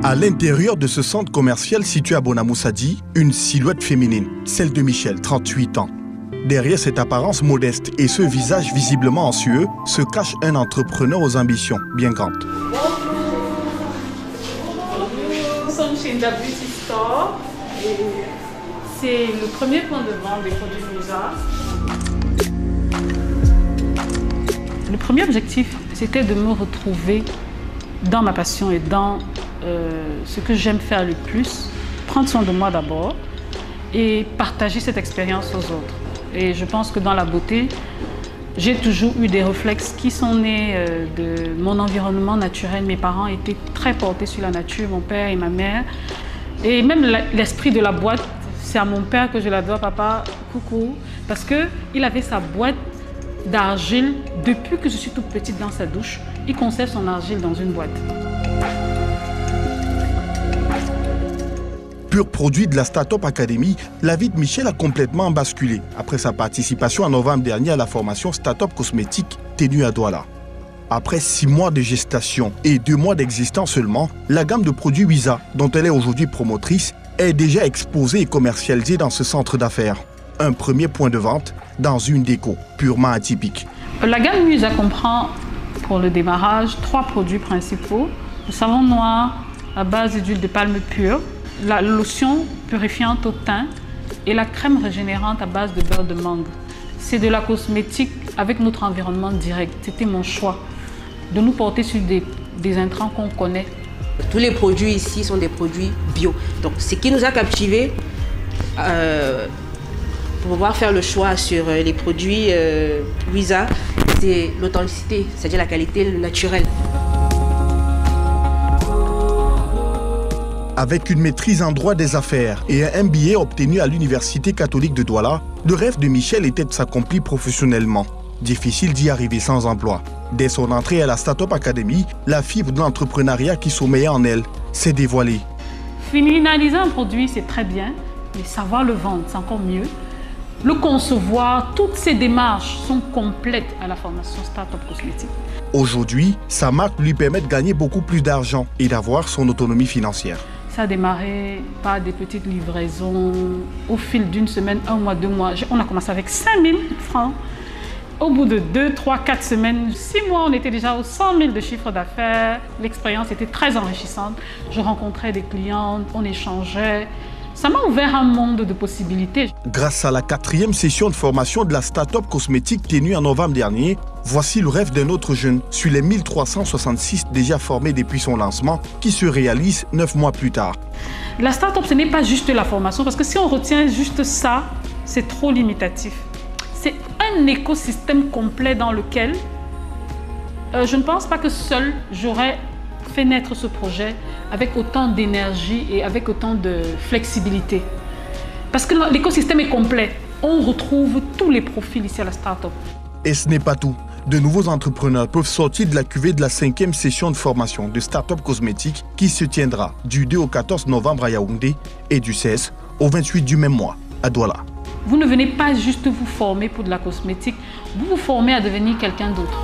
À l'intérieur de ce centre commercial situé à Bonamoussadi, une silhouette féminine, celle de Michel, 38 ans. Derrière cette apparence modeste et ce visage visiblement anxieux, se cache un entrepreneur aux ambitions bien grandes. Nous sommes chez Inda Beauty Store et c'est le premier point de vente des produits Wiza. Le premier objectif, c'était de me retrouver dans ma passion et dans ce que j'aime faire le plus, prendre soin de moi d'abord et partager cette expérience aux autres. Et je pense que dans la beauté, j'ai toujours eu des réflexes qui sont nés de mon environnement naturel. Mes parents étaient très portés sur la nature, mon père et ma mère. Et même l'esprit de la boîte, c'est à mon père que je la dois, papa, coucou. Parce qu'il avait sa boîte d'argile depuis que je suis toute petite dans sa douche. Il conserve son argile dans une boîte. Pur produit de la Start-up Academy, la vie de Michel a complètement basculé après sa participation en novembre dernier à la formation Start-up Cosmétique tenue à Douala. Après 6 mois de gestation et 2 mois d'existence seulement, la gamme de produits Wiza, dont elle est aujourd'hui promotrice, est déjà exposée et commercialisée dans ce centre d'affaires. Un premier point de vente dans une déco purement atypique. La gamme Wiza comprend, pour le démarrage, 3 produits principaux. Le savon noir à base d'huile de palme pure, la lotion purifiante au teint et la crème régénérante à base de beurre de mangue. C'est de la cosmétique avec notre environnement direct. C'était mon choix de nous porter sur des intrants qu'on connaît. Tous les produits ici sont des produits bio. Donc ce qui nous a captivés pour pouvoir faire le choix sur les produits Wiza, c'est l'authenticité, c'est-à-dire la qualité naturelle. Avec une maîtrise en droit des affaires et un MBA obtenu à l'Université catholique de Douala, le rêve de Michel était de s'accomplir professionnellement. Difficile d'y arriver sans emploi. Dès son entrée à la Start-up Academy, la fibre de l'entrepreneuriat qui sommeillait en elle s'est dévoilée. Finaliser un produit, c'est très bien, mais savoir le vendre, c'est encore mieux. Le concevoir, toutes ces démarches sont complètes à la formation Start-up Cosmétique. Aujourd'hui, sa marque lui permet de gagner beaucoup plus d'argent et d'avoir son autonomie financière. Ça a démarré par des petites livraisons. Au fil d'une semaine, 1 mois, 2 mois, on a commencé avec 5 000 francs. Au bout de 2, 3, 4 semaines, 6 mois, on était déjà aux 100 000 de chiffre d'affaires. L'expérience était très enrichissante. Je rencontrais des clients, on échangeait. Ça m'a ouvert un monde de possibilités. Grâce à la 4e session de formation de la Start-up Cosmétique tenue en novembre dernier, voici le rêve d'un autre jeune sur les 1366 déjà formés depuis son lancement qui se réalise 9 mois plus tard. La Start-up, ce n'est pas juste la formation parce que si on retient juste ça, c'est trop limitatif. C'est un écosystème complet dans lequel je ne pense pas que seul j'aurais fait naître ce projet avec autant d'énergie et avec autant de flexibilité. Parce que l'écosystème est complet. On retrouve tous les profils ici à la Start-up. Et ce n'est pas tout. De nouveaux entrepreneurs peuvent sortir de la cuvée de la 5e session de formation de Start-up Cosmétique qui se tiendra du 2 au 14 novembre à Yaoundé et du 16 au 28 du même mois à Douala. Vous ne venez pas juste vous former pour de la cosmétique, vous vous formez à devenir quelqu'un d'autre.